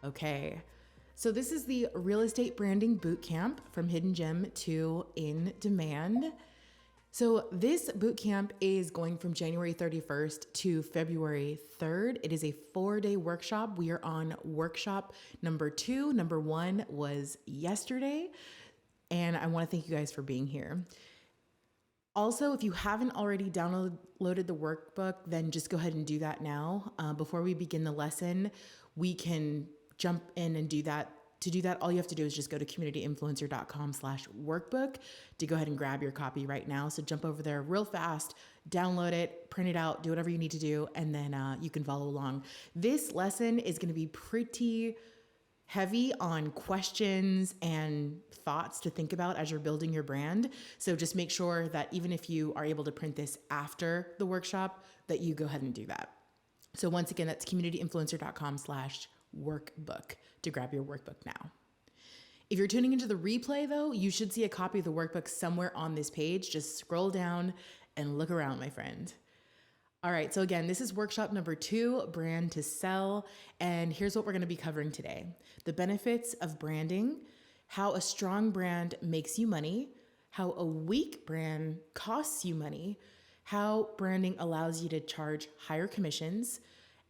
Okay, so this is the Real Estate Branding Bootcamp from Hidden Gem to In Demand. So this bootcamp is going from January 31st to February 3rd. It is a 4-day workshop. We are on workshop number 2. Number 1 was yesterday, and I want to thank you guys for being here. Also, if you haven't already downloaded the workbook, then just go ahead and do that now. Before we begin the lesson, we can jump in and do that. To do that, all you have to do is just go to communityinfluencer.com/workbook to go ahead and grab your copy right now. So jump over there real fast, download it, print it out, do whatever you need to do, and then you can follow along. This lesson is going to be pretty heavy on questions and thoughts to think about as you're building your brand. So just make sure that even if you are able to print this after the workshop, that you go ahead and do that. So once again, that's communityinfluencer.com/workbook to grab your workbook now. If you're tuning into the replay though, you should see a copy of the workbook somewhere on this page. Just scroll down and look around, my friend. All right, so again, this is workshop number 2, brand to sell. And here's what we're gonna be covering today. The benefits of branding, how a strong brand makes you money, how a weak brand costs you money, how branding allows you to charge higher commissions.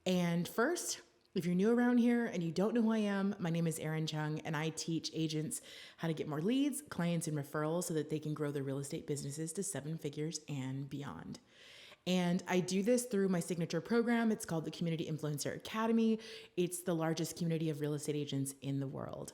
And first, if you're new around here and you don't know who I am, my name is Erin Chung, and I teach agents how to get more leads, clients, and referrals so that they can grow their real estate businesses to 7 figures and beyond. And I do this through my signature program. It's called the Community Influencer Academy. It's the largest community of real estate agents in the world.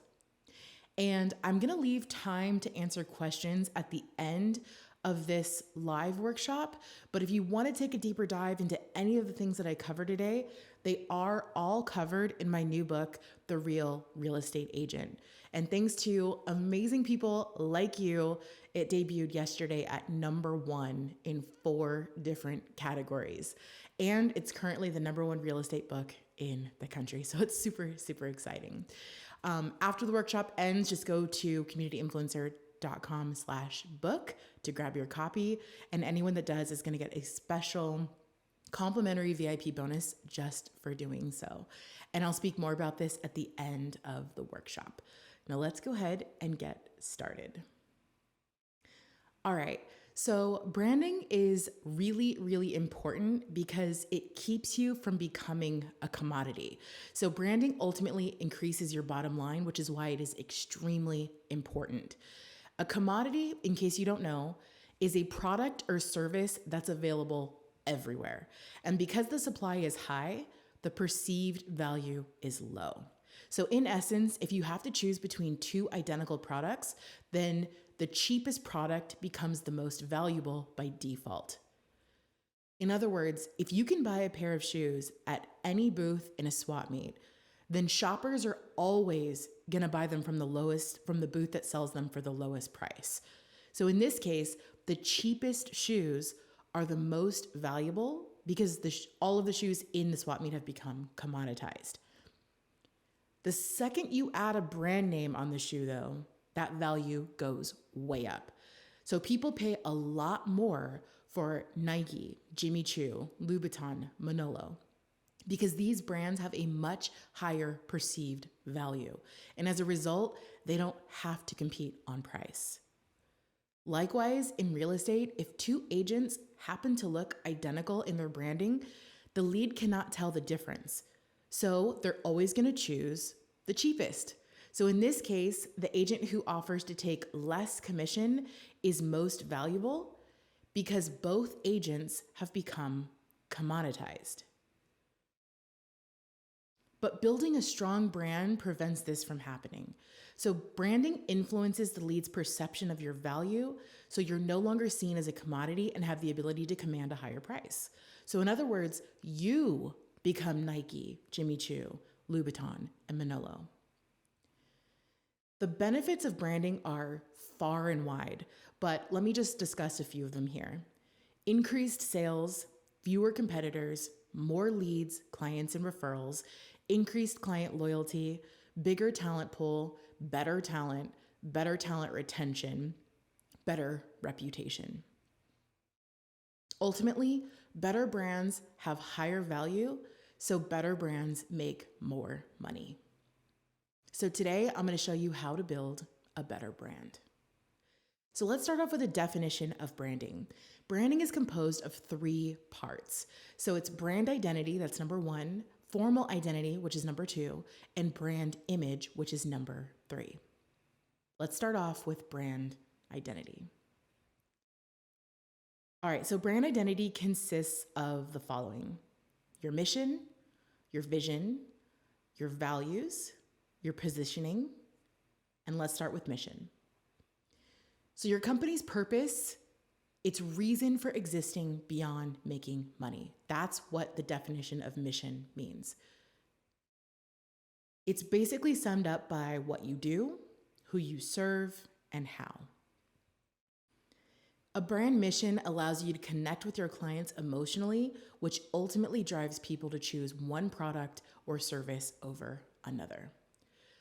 And I'm gonna leave time to answer questions at the end of this live workshop. But if you wanna take a deeper dive into any of the things that I cover today, they are all covered in my new book, The Real Real Estate Agent. And thanks to amazing people like you, it debuted yesterday at number 1 in 4 different categories. And it's currently the number 1 real estate book in the country. So it's super, super exciting. After the workshop ends, just go to communityinfluencer.com/book to grab your copy. And anyone that does is going to get a special complimentary VIP bonus just for doing so. And I'll speak more about this at the end of the workshop. Now let's go ahead and get started. All right, so branding is really, really important because it keeps you from becoming a commodity. So branding ultimately increases your bottom line, which is why it is extremely important. A commodity, in case you don't know, is a product or service that's available everywhere. And because the supply is high, the perceived value is low. So in essence, if you have to choose between 2 identical products, then the cheapest product becomes the most valuable by default. In other words, if you can buy a pair of shoes at any booth in a swap meet, then shoppers are always gonna buy them from the booth that sells them for the lowest price. So in this case, the cheapest shoes are the most valuable because all of the shoes in the swap meet have become commoditized. The second you add a brand name on the shoe though, that value goes way up. So people pay a lot more for Nike, Jimmy Choo, Louboutin, Manolo, because these brands have a much higher perceived value. And as a result, they don't have to compete on price. Likewise, in real estate, if 2 agents happen to look identical in their branding, the lead cannot tell the difference. So they're always going to choose the cheapest. So in this case, the agent who offers to take less commission is most valuable because both agents have become commoditized. But building a strong brand prevents this from happening. So branding influences the lead's perception of your value, so you're no longer seen as a commodity and have the ability to command a higher price. So in other words, you become Nike, Jimmy Choo, Louboutin, and Manolo. The benefits of branding are far and wide, but let me just discuss a few of them here. Increased sales, fewer competitors, more leads, clients, and referrals, increased client loyalty, bigger talent pool, better talent retention, better reputation. Ultimately, better brands have higher value, so better brands make more money. So today I'm going to show you how to build a better brand. So let's start off with a definition of branding. Branding is composed of 3 parts. So it's brand identity, that's number 1, formal identity, which is number 2, and brand image, which is number 3. Let's start off with brand identity. All right, so brand identity consists of the following: your mission, your vision, your values, your positioning, and let's start with mission. So your company's purpose, its reason for existing beyond making money. That's what the definition of mission means. It's basically summed up by what you do, who you serve, and how. A brand mission allows you to connect with your clients emotionally, which ultimately drives people to choose one product or service over another.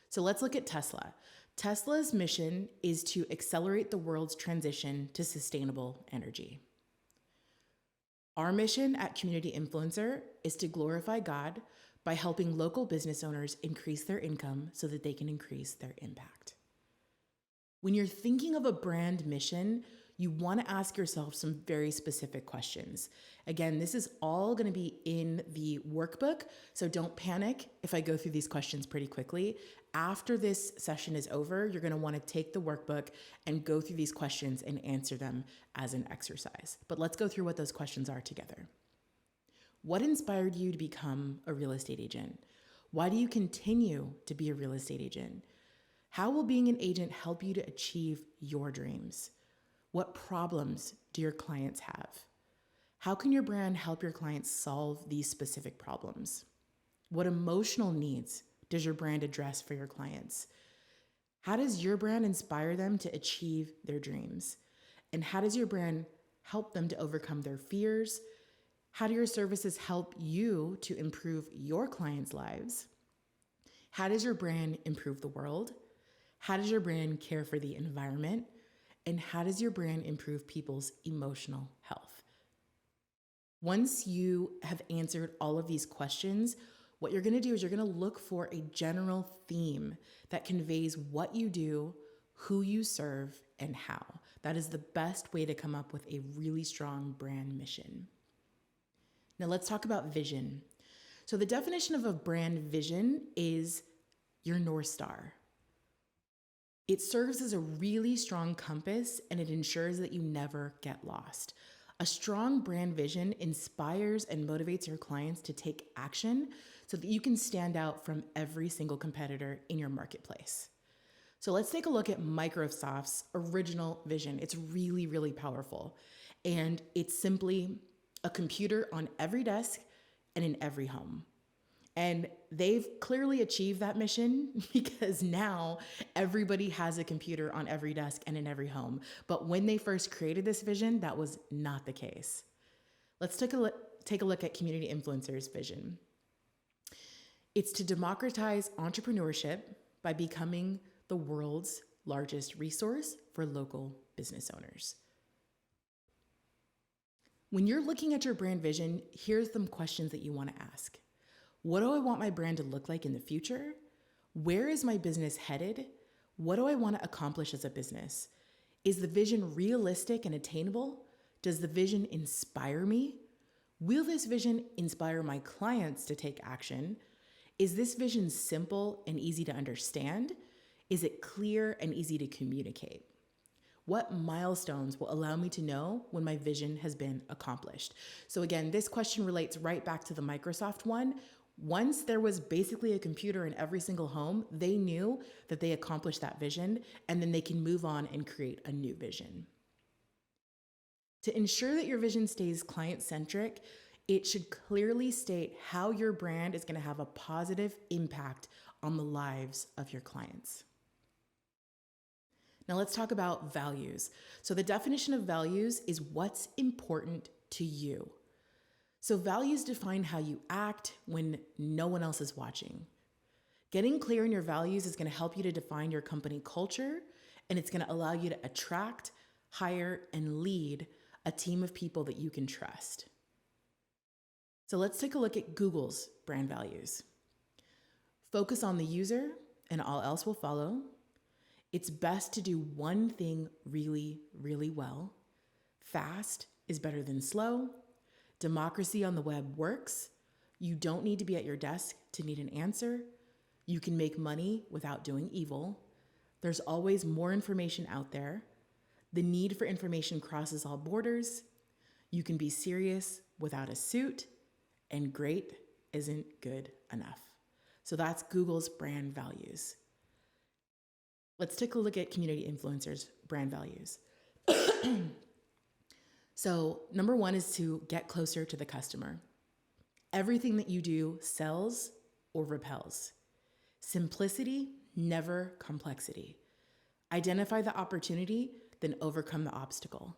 So let's look at Tesla. Tesla's mission is to accelerate the world's transition to sustainable energy. Our mission at Community Influencer is to glorify God by helping local business owners increase their income so that they can increase their impact. When you're thinking of a brand mission, you want to ask yourself some very specific questions. Again, this is all going to be in the workbook, so don't panic if I go through these questions pretty quickly. After this session is over, you're going to want to take the workbook and go through these questions and answer them as an exercise. But let's go through what those questions are together. What inspired you to become a real estate agent? Why do you continue to be a real estate agent? How will being an agent help you to achieve your dreams? What problems do your clients have? How can your brand help your clients solve these specific problems? What emotional needs does your brand address for your clients? How does your brand inspire them to achieve their dreams? And how does your brand help them to overcome their fears? How do your services help you to improve your clients' lives? How does your brand improve the world? How does your brand care for the environment? And how does your brand improve people's emotional health? Once you have answered all of these questions, what you're going to do is you're going to look for a general theme that conveys what you do, who you serve, and how. That is the best way to come up with a really strong brand mission. Now let's talk about vision. So the definition of a brand vision is your North Star. It serves as a really strong compass, and it ensures that you never get lost. A strong brand vision inspires and motivates your clients to take action so that you can stand out from every single competitor in your marketplace. So let's take a look at Microsoft's original vision. It's really, really powerful. And it's simply a computer on every desk and in every home. And they've clearly achieved that mission because now everybody has a computer on every desk and in every home. But when they first created this vision, that was not the case. Let's take a look at Community Influencer's vision. It's to democratize entrepreneurship by becoming the world's largest resource for local business owners. When you're looking at your brand vision, here's some questions that you want to ask. What do I want my brand to look like in the future? Where is my business headed? What do I want to accomplish as a business? Is the vision realistic and attainable? Does the vision inspire me? Will this vision inspire my clients to take action? Is this vision simple and easy to understand? Is it clear and easy to communicate? What milestones will allow me to know when my vision has been accomplished? So again, this question relates right back to the Microsoft one. Once there was basically a computer in every single home, they knew that they accomplished that vision, and then they can move on and create a new vision. To ensure that your vision stays client-centric, it should clearly state how your brand is going to have a positive impact on the lives of your clients. Now let's talk about values. So the definition of values is what's important to you. So values define how you act when no one else is watching. Getting clear in your values is going to help you to define your company culture, and it's going to allow you to attract, hire, and lead a team of people that you can trust. So let's take a look at Google's brand values. Focus on the user and all else will follow. It's best to do one thing really, really well. Fast is better than slow. Democracy on the web works. You don't need to be at your desk to need an answer. You can make money without doing evil. There's always more information out there. The need for information crosses all borders. You can be serious without a suit, and great isn't good enough. So that's Google's brand values. Let's take a look at community influencers' brand values. So number one is to get closer to the customer. Everything that you do sells or repels. Simplicity, never complexity. Identify the opportunity, then overcome the obstacle.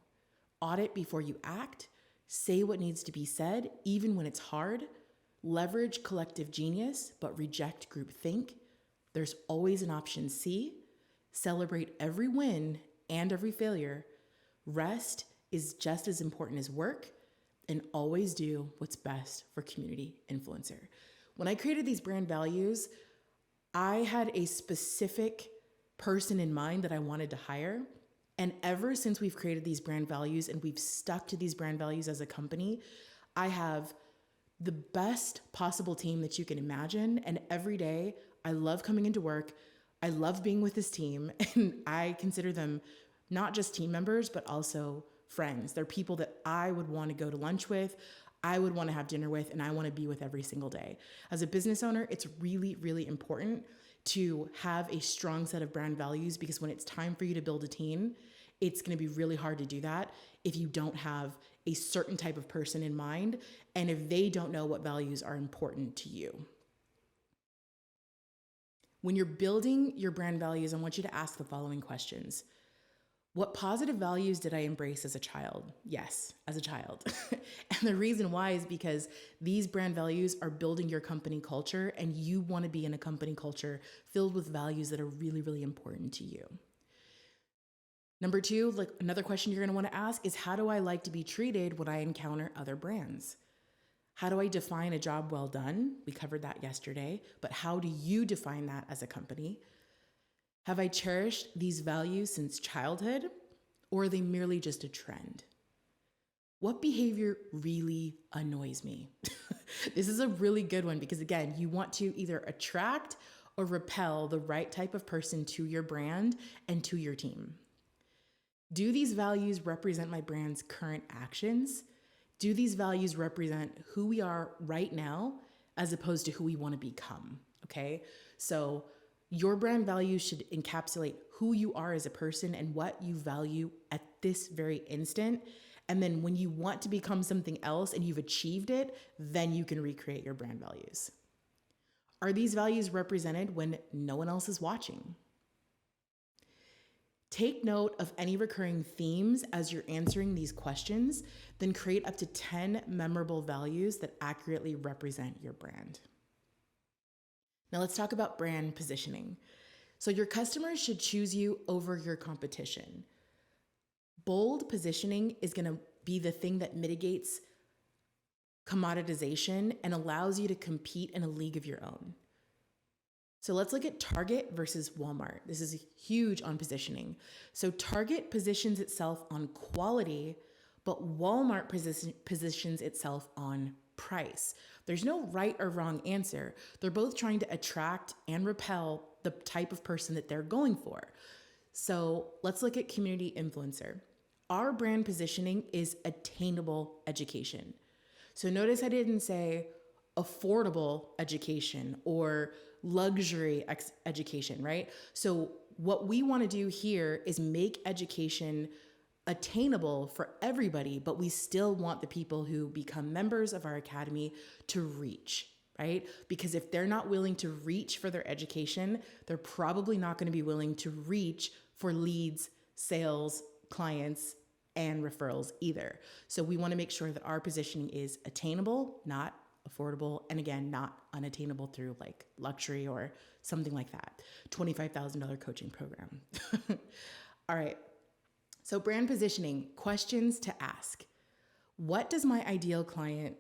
Audit before you act. Say what needs to be said, even when it's hard. Leverage collective genius, but reject groupthink. There's always an option C. Celebrate every win and every failure. Rest is just as important as work, and always do what's best for community influencer. When I created these brand values, I had a specific person in mind that I wanted to hire. And ever since we've created these brand values and we've stuck to these brand values as a company, I have the best possible team that you can imagine. And every day, I love coming into work. I love being with this team. And I consider them not just team members, but also friends. They're people that I would want to go to lunch with, I would want to have dinner with, and I want to be with every single day. As a business owner, it's really, really important to have a strong set of brand values, because when it's time for you to build a team, it's going to be really hard to do that if you don't have a certain type of person in mind and if they don't know what values are important to you. When you're building your brand values, I want you to ask the following questions. What positive values did I embrace as a child? Yes, as a child. And the reason why is because these brand values are building your company culture, and you want to be in a company culture filled with values that are really, really important to you. Number two, like another question you're going to want to ask is, how do I like to be treated when I encounter other brands? How do I define a job well done? We covered that yesterday, but how do you define that as a company? Have I cherished these values since childhood, or are they merely just a trend? What behavior really annoys me? This is a really good one because, again, you want to either attract or repel the right type of person to your brand and to your team. Do these values represent my brand's current actions? Do these values represent who we are right now as opposed to who we want to become? Okay, so your brand values should encapsulate who you are as a person and what you value at this very instant. And then when you want to become something else and you've achieved it, then you can recreate your brand values. Are these values represented when no one else is watching? Take note of any recurring themes as you're answering these questions, then create up to 10 memorable values that accurately represent your brand. Now let's talk about brand positioning. So your customers should choose you over your competition. Bold positioning is going to be the thing that mitigates commoditization and allows you to compete in a league of your own. So let's look at Target versus Walmart. This is huge on positioning. So Target positions itself on quality, but Walmart positions itself on price. There's no right or wrong answer. They're both trying to attract and repel the type of person that they're going for. So let's look at community influencer. Our brand positioning is attainable education. So notice I didn't say affordable education or luxury education, right? So what we want to do here is make education attainable for everybody, but we still want the people who become members of our academy to reach, right? Because if they're not willing to reach for their education, they're probably not going to be willing to reach for leads, sales, clients, and referrals either. So we want to make sure that our positioning is attainable, not affordable, and again, not unattainable through like luxury or something like that. $25,000 coaching program. All right. So brand positioning, questions to ask. Where does my ideal client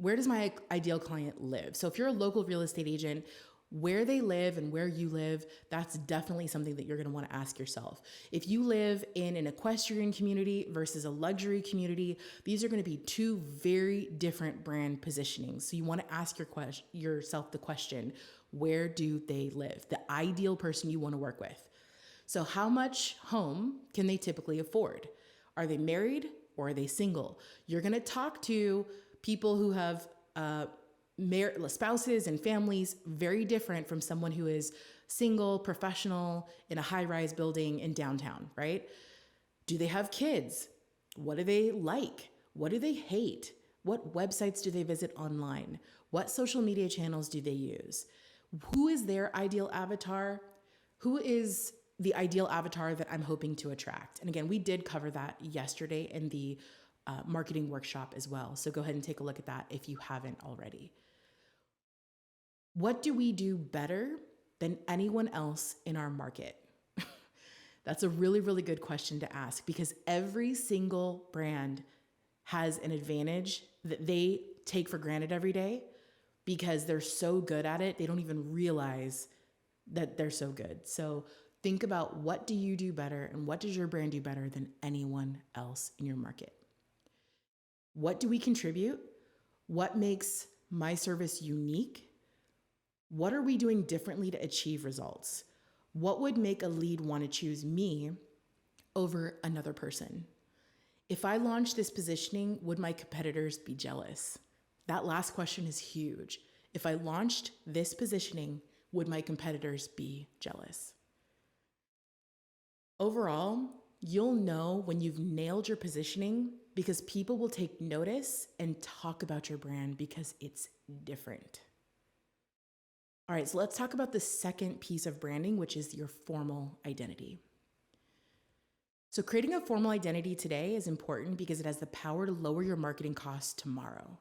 live? So if you're a local real estate agent, Where they live and where you live, that's definitely something that you're going to want to ask yourself. If you live in an equestrian community versus a luxury community, these are going to be two very different brand positionings. So you want to ask yourself the question, where do they live? The ideal person you want to work with. So how much home can they typically afford? Are they married or are they single? You're going to talk to people who have spouses and families very different from someone who is single, professional, in a high-rise building in downtown, right? Do they have kids? What do they like? What do they hate? What websites do they visit online? What social media channels do they use? Who is their ideal avatar? Who is the ideal avatar that I'm hoping to attract? And again, we did cover that yesterday in the marketing workshop as well. So go ahead and take a look at that if you haven't already. What do we do better than anyone else in our market? That's a really, really good question to ask, because every single brand has an advantage that they take for granted every day because they're so good at it, they don't even realize that they're so good. So think about, what do you do better and what does your brand do better than anyone else in your market? What do we contribute? What makes my service unique? What are we doing differently to achieve results? What would make a lead want to choose me over another person? If I launched this positioning, would my competitors be jealous? That last question is huge. If I launched this positioning, would my competitors be jealous? Overall, you'll know when you've nailed your positioning because people will take notice and talk about your brand because it's different. All right, so let's talk about the second piece of branding, which is your formal identity. So creating a formal identity today is important because it has the power to lower your marketing costs tomorrow.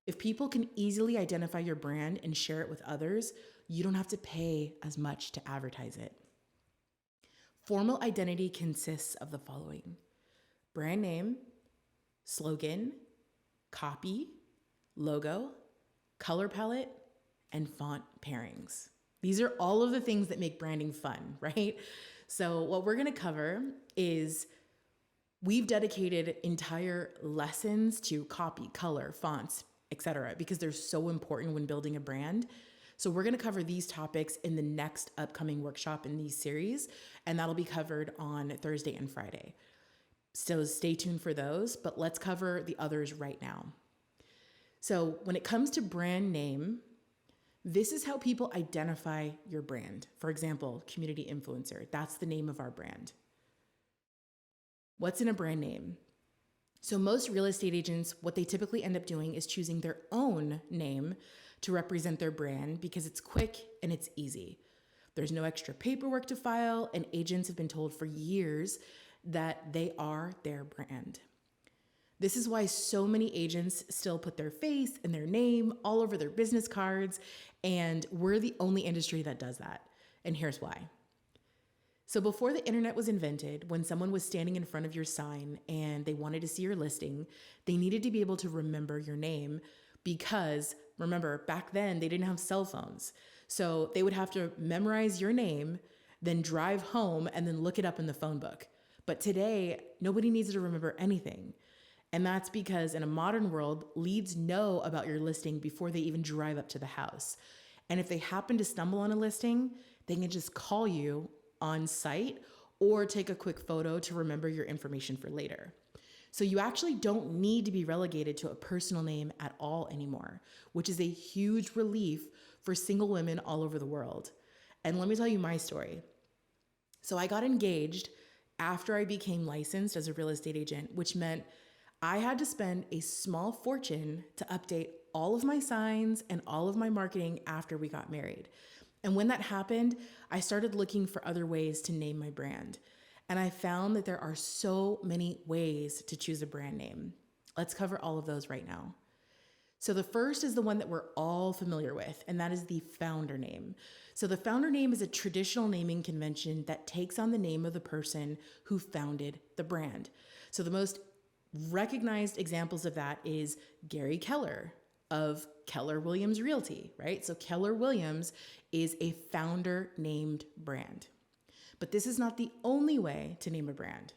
If people can easily identify your brand and share it with others, you don't have to pay as much to advertise it. Formal identity consists of the following: brand name, slogan, copy, logo, color palette, and font pairings. These are all of the things that make branding fun, right? So what we're gonna cover is, we've dedicated entire lessons to copy, color, fonts, etc., because they're so important when building a brand. So we're gonna cover these topics in the next upcoming workshop in these series, and that'll be covered on Thursday and Friday. So stay tuned for those, but let's cover the others right now. So when it comes to brand name, this is how people identify your brand. For example, community influencer, that's the name of our brand. What's in a brand name? So most real estate agents, what they typically end up doing is choosing their own name to represent their brand because it's quick and it's easy. There's no extra paperwork to file, and agents have been told for years that they are their brand. This is why so many agents still put their face and their name all over their business cards, and we're the only industry that does that. And here's why. So before the internet was invented, when someone was standing in front of your sign and they wanted to see your listing, they needed to be able to remember your name because, remember, back then they didn't have cell phones. So they would have to memorize your name, then drive home and then look it up in the phone book. But today, nobody needs to remember anything. And that's because in a modern world, leads know about your listing before they even drive up to the house. And if they happen to stumble on a listing, they can just call you on site or take a quick photo to remember your information for later. So you actually don't need to be relegated to a personal name at all anymore, which is a huge relief for single women all over the world. And let me tell you my story. So I got engaged after I became licensed as a real estate agent, which meant I had to spend a small fortune to update all of my signs and all of my marketing after we got married. And when that happened, I started looking for other ways to name my brand. And I found that there are so many ways to choose a brand name. Let's cover all of those right now. So the first is the one that we're all familiar with, and that is the founder name. So the founder name is a traditional naming convention that takes on the name of the person who founded the brand. So the most recognized examples of that is Gary Keller, of Keller Williams Realty, right? So Keller Williams is a founder named brand. But this is not the only way to name a brand.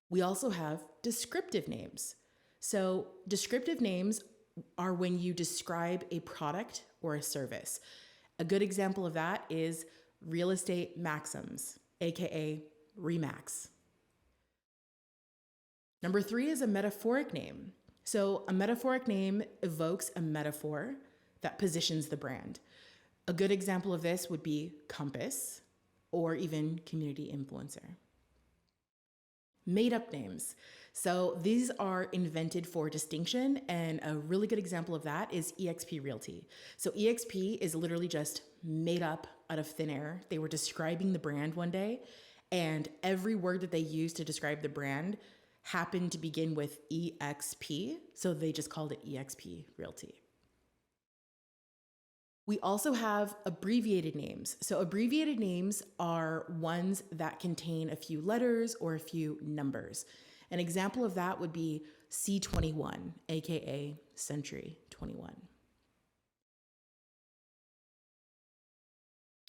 We also have descriptive names. So descriptive names are when you describe a product or a service. A good example of that is Real Estate Maxims, aka Remax. Number 3 is a metaphoric name. So a metaphoric name evokes a metaphor that positions the brand. A good example of this would be Compass or even Community Influencer. Made up names. So these are invented for distinction, and a really good example of that is eXp Realty. So eXp is literally just made up out of thin air. They were describing the brand one day, and every word that they used to describe the brand happened to begin with EXP, so they just called it eXp Realty. We also have abbreviated names. So abbreviated names are ones that contain a few letters or a few numbers. An example of that would be C21, aka Century 21.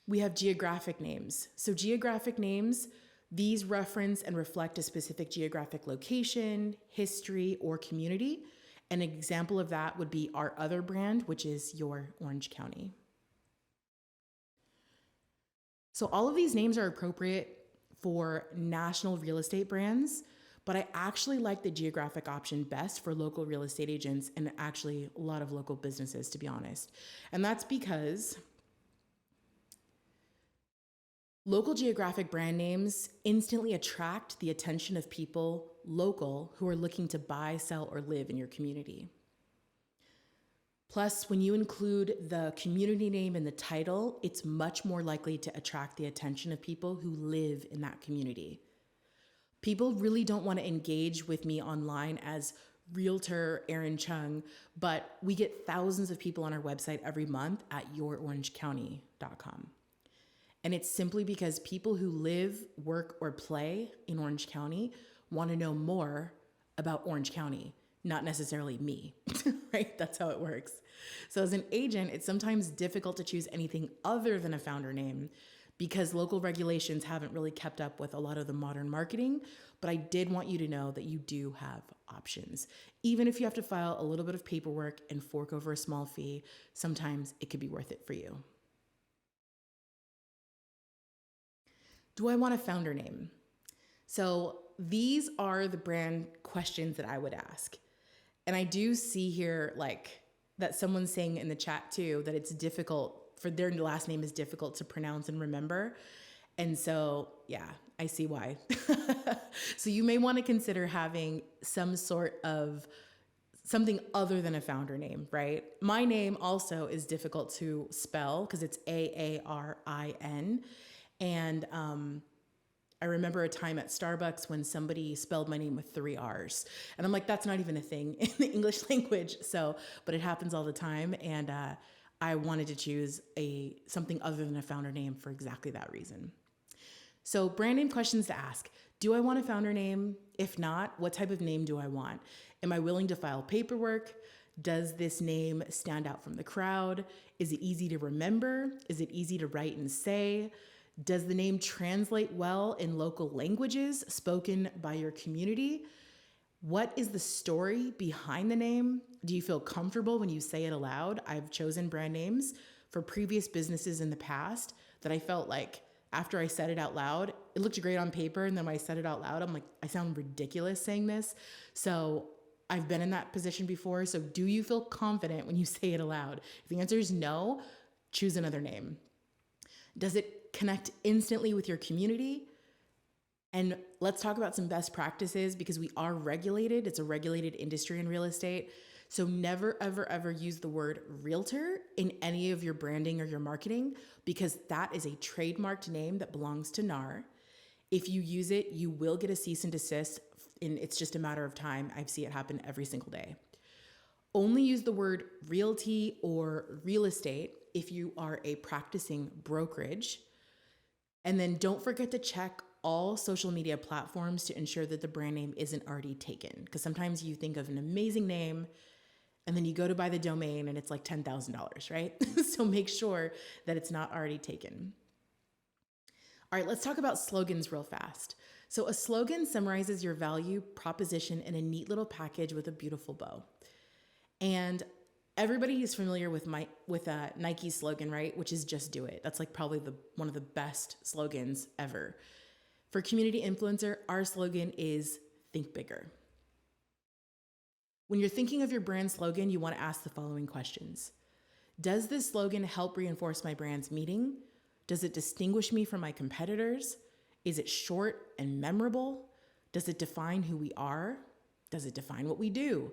We have geographic names. So geographic names, these reference and reflect a specific geographic location, history, or community. An example of that would be our other brand, which is Your Orange County. So all of these names are appropriate for national real estate brands, but I actually like the geographic option best for local real estate agents and actually a lot of local businesses, to be honest. And that's because local geographic brand names instantly attract the attention of people local who are looking to buy, sell, or live in your community. Plus, when you include the community name in the title, it's much more likely to attract the attention of people who live in that community. People really don't want to engage with me online as Realtor Erin Chung, but we get thousands of people on our website every month at yourorangecounty.com. And it's simply because people who live, work, or play in Orange County want to know more about Orange County, not necessarily me, right? That's how it works. So as an agent, it's sometimes difficult to choose anything other than a founder name because local regulations haven't really kept up with a lot of the modern marketing, but I did want you to know that you do have options. Even if you have to file a little bit of paperwork and fork over a small fee, sometimes it could be worth it for you. Do I want a founder name? So these are the brand questions that I would ask. And I do see here that someone's saying in the chat too, that it's difficult for their last name is difficult to pronounce and remember. And so, yeah, I see why. So you may want to consider having some sort of something other than a founder name, right? My name also is difficult to spell because it's Aarin. And I remember a time at Starbucks when somebody spelled my name with 3 R's. And I'm like, that's not even a thing in the English language. But it happens all the time. And I wanted to choose something other than a founder name for exactly that reason. So brand name questions to ask. Do I want a founder name? If not, what type of name do I want? Am I willing to file paperwork? Does this name stand out from the crowd? Is it easy to remember? Is it easy to write and say? Does the name translate well in local languages spoken by your community? What is the story behind the name? Do you feel comfortable when you say it aloud? I've chosen brand names for previous businesses in the past that I felt like after I said it out loud, it looked great on paper. And then when I said it out loud, I'm like, I sound ridiculous saying this. So I've been in that position before. So do you feel confident when you say it aloud? If the answer is no, choose another name. Does it connect instantly with your community? And let's talk about some best practices because we are regulated. It's a regulated industry in real estate. So never, ever, ever use the word realtor in any of your branding or your marketing because that is a trademarked name that belongs to NAR. If you use it, you will get a cease and desist, and it's just a matter of time. I see it happen every single day. Only use the word realty or real estate if you are a practicing brokerage. And then don't forget to check all social media platforms to ensure that the brand name isn't already taken. Because sometimes you think of an amazing name And then you go to buy the domain and it's like $10,000, right? So make sure that it's not already taken. All right, let's talk about slogans real fast. So a slogan summarizes your value proposition in a neat little package with a beautiful bow. And everybody is familiar with Nike's slogan, right? Which is just do it. That's like probably one of the best slogans ever. For community influencer, our slogan is think bigger. When you're thinking of your brand slogan, you want to ask the following questions. Does this slogan help reinforce my brand's meaning? Does it distinguish me from my competitors? Is it short and memorable? Does it define who we are? Does it define what we do?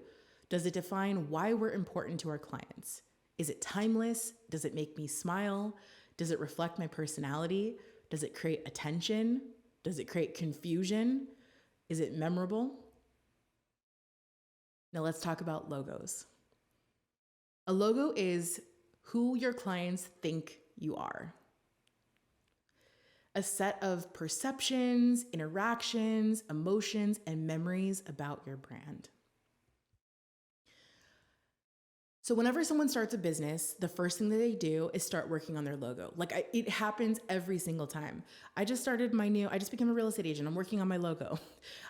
Does it define why we're important to our clients? Is it timeless? Does it make me smile? Does it reflect my personality? Does it create attention? Does it create confusion? Is it memorable? Now let's talk about logos. A logo is who your clients think you are. A set of perceptions, interactions, emotions, and memories about your brand. So whenever someone starts a business, the first thing that they do is start working on their logo. It happens every single time. I just became a real estate agent. I'm working on my logo.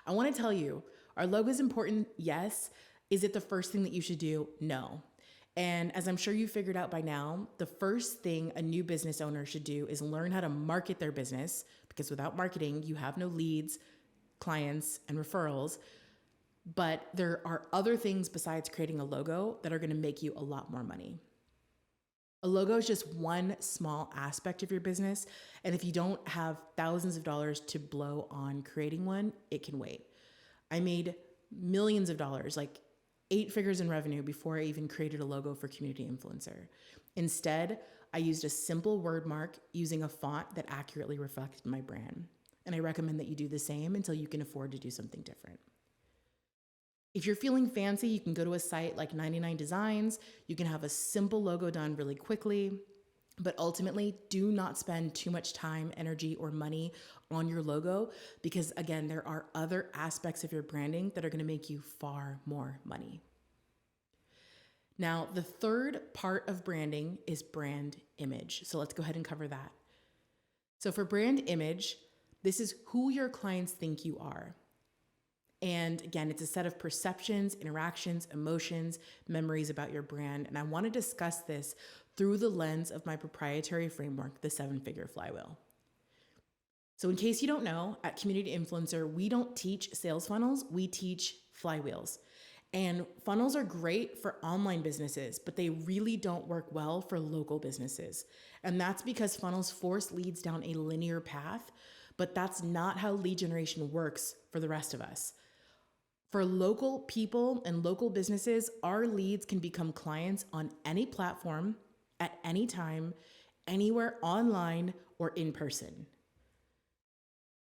I want to tell you, our logo is important, yes. Is it the first thing that you should do? No. And as I'm sure you figured out by now, the first thing a new business owner should do is learn how to market their business, because without marketing, you have no leads, clients, and referrals. But there are other things besides creating a logo that are going to make you a lot more money. A logo is just one small aspect of your business. And if you don't have thousands of dollars to blow on creating one, it can wait. I made millions of dollars, like 8 figures in revenue, before I even created a logo for Community Influencer. Instead, I used a simple word mark using a font that accurately reflected my brand. And I recommend that you do the same until you can afford to do something different. If you're feeling fancy, you can go to a site like 99 Designs. You can have a simple logo done really quickly. But ultimately, do not spend too much time, energy, or money on your logo, because again, there are other aspects of your branding that are going to make you far more money. Now, the third part of branding is brand image. So let's go ahead and cover that. So for brand image, this is who your clients think you are. And again, it's a set of perceptions, interactions, emotions, memories about your brand. And I want to discuss this through the lens of my proprietary framework, the 7-figure flywheel. So in case you don't know, at Community Influencer, we don't teach sales funnels, we teach flywheels. And funnels are great for online businesses, but they really don't work well for local businesses. And that's because funnels force leads down a linear path, but that's not how lead generation works for the rest of us. For local people and local businesses, our leads can become clients on any platform, at any time, anywhere online or in person.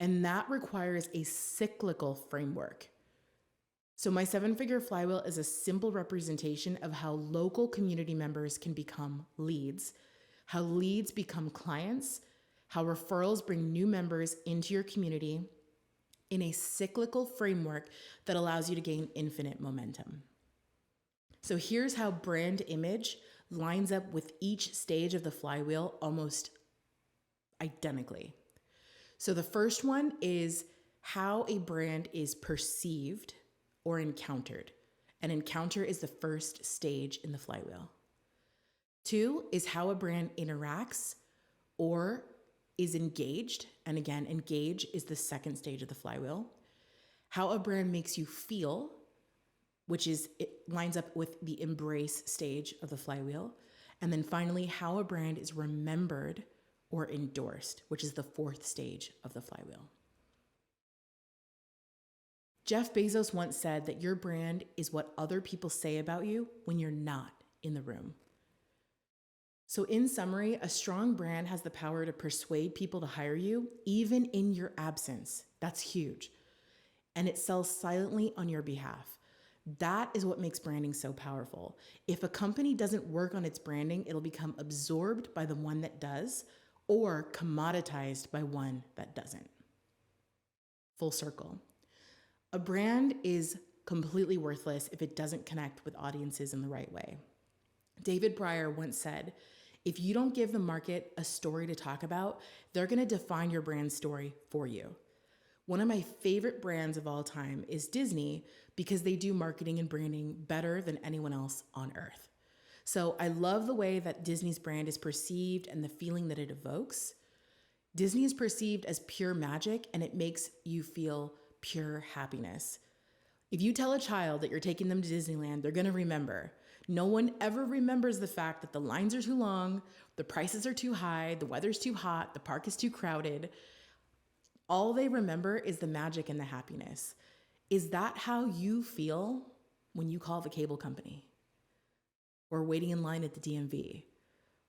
And that requires a cyclical framework. So my 7-figure flywheel is a simple representation of how local community members can become leads, how leads become clients, how referrals bring new members into your community in a cyclical framework that allows you to gain infinite momentum. So here's how brand image lines up with each stage of the flywheel almost identically. So the first one is how a brand is perceived or encountered. An encounter is the first stage in the flywheel. 2 is how a brand interacts or is engaged. And again, engage is the second stage of the flywheel. How a brand makes you feel, which is, it lines up with the embrace stage of the flywheel. And then finally, how a brand is remembered or endorsed, which is the 4th stage of the flywheel. Jeff Bezos once said that your brand is what other people say about you when you're not in the room. So in summary, a strong brand has the power to persuade people to hire you, even in your absence. That's huge. And it sells silently on your behalf. That is what makes branding so powerful. If a company doesn't work on its branding, it'll become absorbed by the one that does, or commoditized by one that doesn't. Full circle. A brand is completely worthless if it doesn't connect with audiences in the right way. David Breyer once said, if you don't give the market a story to talk about, they're going to define your brand story for you. One of my favorite brands of all time is Disney because they do marketing and branding better than anyone else on earth. So I love the way that Disney's brand is perceived and the feeling that it evokes. Disney is perceived as pure magic, and it makes you feel pure happiness. If you tell a child that you're taking them to Disneyland, they're going to remember. No one ever remembers the fact that the lines are too long, the prices are too high, the weather's too hot, the park is too crowded. All they remember is the magic and the happiness. Is that how you feel when you call the cable company? Or waiting in line at the DMV?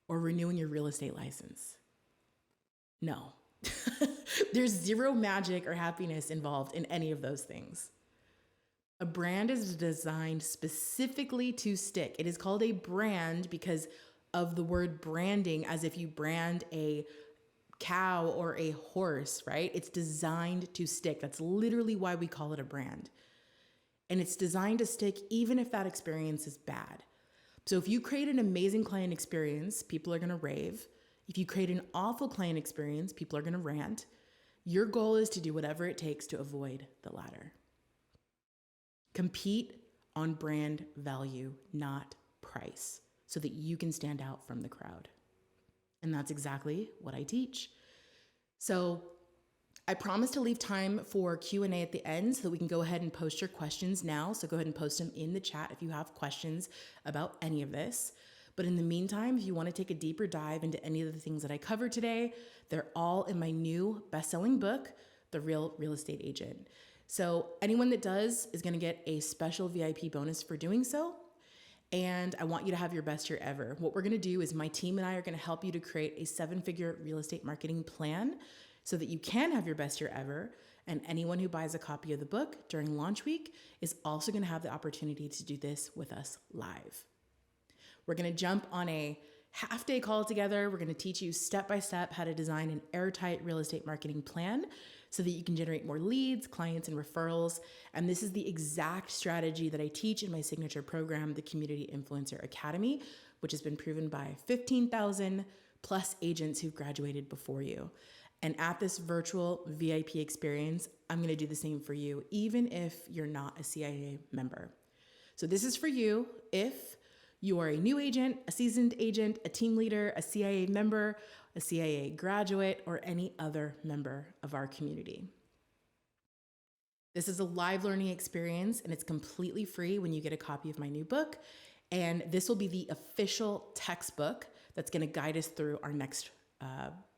Or renewing your real estate license? No. There's zero magic or happiness involved in any of those things. A brand is designed specifically to stick. It is called a brand because of the word branding, as if you brand a cow or a horse, right? It's designed to stick. That's literally why we call it a brand. And it's designed to stick even if that experience is bad. So if you create an amazing client experience, people are going to rave. If you create an awful client experience, people are going to rant. Your goal is to do whatever it takes to avoid the latter. Compete on brand value, not price, so that you can stand out from the crowd. And that's exactly what I teach. So I promise to leave time for Q&A at the end so that we can go ahead and post your questions now. So go ahead and post them in the chat if you have questions about any of this. But in the meantime, if you want to take a deeper dive into any of the things that I covered today, they're all in my new best-selling book, The Real Real Estate Agent. So anyone that does is going to get a special VIP bonus for doing so. And I want you to have your best year ever. What we're going to do is my team and I are going to help you to create a 7-figure real estate marketing plan so that you can have your best year ever. And anyone who buys a copy of the book during launch week is also going to have the opportunity to do this with us live. We're going to jump on a half-day call together. We're going to teach you step-by-step how to design an airtight real estate marketing plan so that you can generate more leads, clients, and referrals. And this is the exact strategy that I teach in my signature program, the Community Influencer Academy, which has been proven by 15,000 plus agents who've graduated before you. And at this virtual VIP experience, I'm going to do the same for you, even if you're not a CIA member. So this is for you if you are a new agent, a seasoned agent, a team leader, a CIA member, a CIA graduate, or any other member of our community. This is a live learning experience, and it's completely free when you get a copy of my new book. And this will be the official textbook that's going to guide us through our next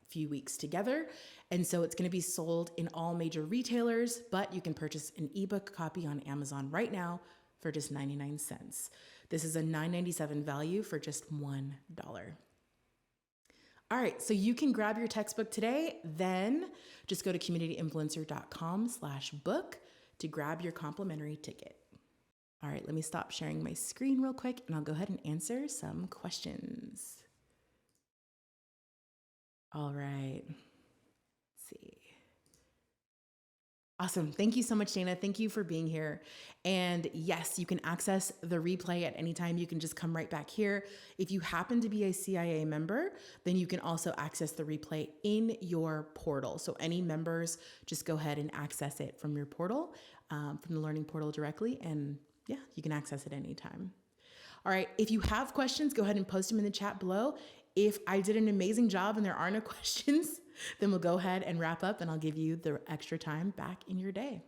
few weeks together. And so it's going to be sold in all major retailers, but you can purchase an ebook copy on Amazon right now for just 99 cents. This is a $9.97 value for just $1. All right, so you can grab your textbook today, then just go to communityinfluencer.com/book to grab your complimentary ticket. All right, let me stop sharing my screen real quick and I'll go ahead and answer some questions. All right, let's see. Awesome. Thank you so much, Dana. Thank you for being here. And yes, you can access the replay at any time. You can just come right back here. If you happen to be a CIA member, then you can also access the replay in your portal. So any members, just go ahead and access it from your portal, from the learning portal directly. And yeah, you can access it anytime. All right. If you have questions, go ahead and post them in the chat below. If I did an amazing job and there are no questions, then we'll go ahead and wrap up and I'll give you the extra time back in your day.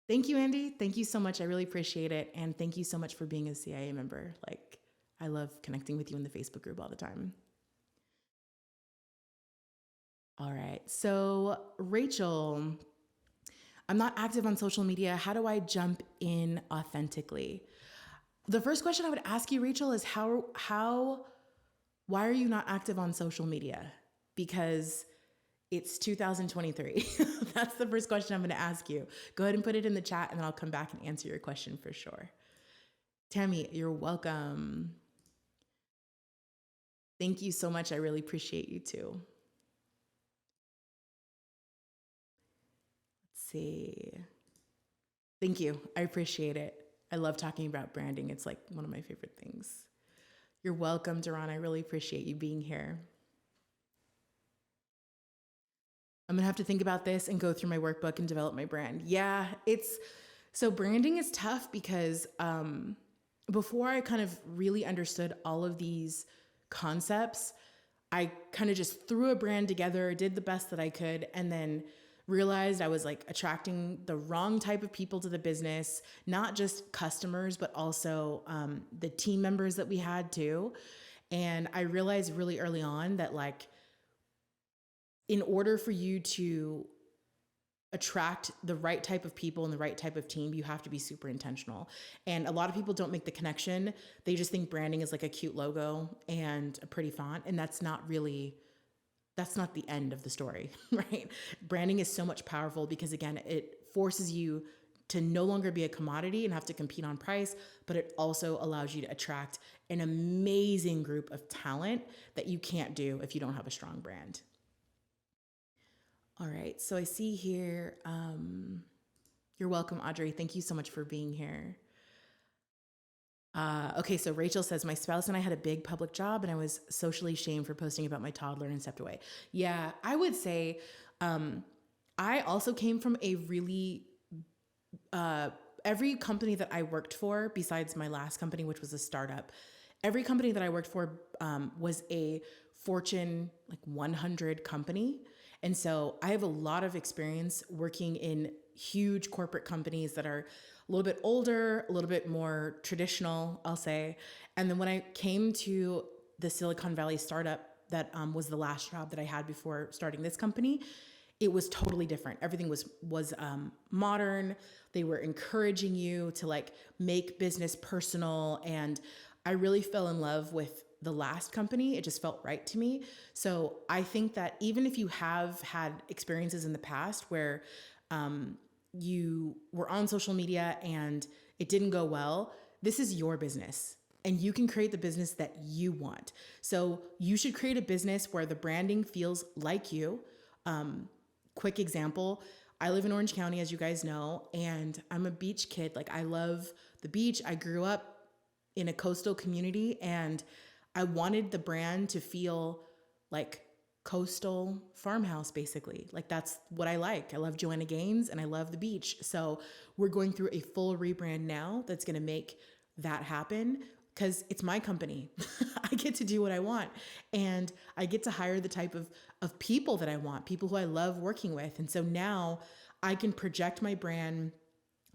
Thank you, Andy. Thank you so much. I really appreciate it. And thank you so much for being a CIA member. Like, I love connecting with you in the Facebook group all the time. All right. So Rachel, I'm not active on social media. How do I jump in authentically? The first question I would ask you, Rachel, is why are you not active on social media? Because it's 2023. That's the first question I'm going to ask you. Go ahead and put it in the chat and then I'll come back and answer your question for sure. Tammy, you're welcome. Thank you so much. I really appreciate you too. Let's see. Thank you. I appreciate it. I love talking about branding. It's like one of my favorite things. You're welcome, Duran. I really appreciate you being here. I'm gonna have to think about this and go through my workbook and develop my brand. Yeah, it's so branding is tough because before I kind of really understood all of these concepts, I kind of just threw a brand together, did the best that I could, and then realized I was like attracting the wrong type of people to the business, not just customers, but also the team members that we had too. And I realized really early on that, like, in order for you to attract the right type of people and the right type of team, you have to be super intentional. And a lot of people don't make the connection. They just think branding is like a cute logo and a pretty font. And that's not the end of the story, right? Branding is so much powerful because, again, it forces you to no longer be a commodity and have to compete on price, but it also allows you to attract an amazing group of talent that you can't do if you don't have a strong brand. All right, so I see here, you're welcome, Audrey. Thank you so much for being here. Okay, so Rachel says, my spouse and I had a big public job and I was socially shamed for posting about my toddler and stepped away. Yeah, I would say I also came from a really, every company that I worked for, besides my last company, which was a startup, every company that I worked for was a Fortune like 100 company. And so I have a lot of experience working in huge corporate companies that are a little bit older, a little bit more traditional, I'll say. And then when I came to the Silicon Valley startup, that was the last job that I had before starting this company, it was totally different. Everything was modern. They were encouraging you to like make business personal, and I really fell in love with the last company. It just felt right to me. So I think that even if you have had experiences in the past where you were on social media and it didn't go well, this is your business and you can create the business that you want. So you should create a business where the branding feels like you. Quick example, I live in Orange County, as you guys know, and I'm a beach kid. Like, I love the beach. I grew up in a coastal community and I wanted the brand to feel like coastal farmhouse, basically. Like, that's what I like. I love Joanna Gaines and I love the beach. So we're going through a full rebrand now that's going to make that happen because it's my company. I get to do what I want and I get to hire the type of people that I want, people who I love working with. And so now I can project my brand,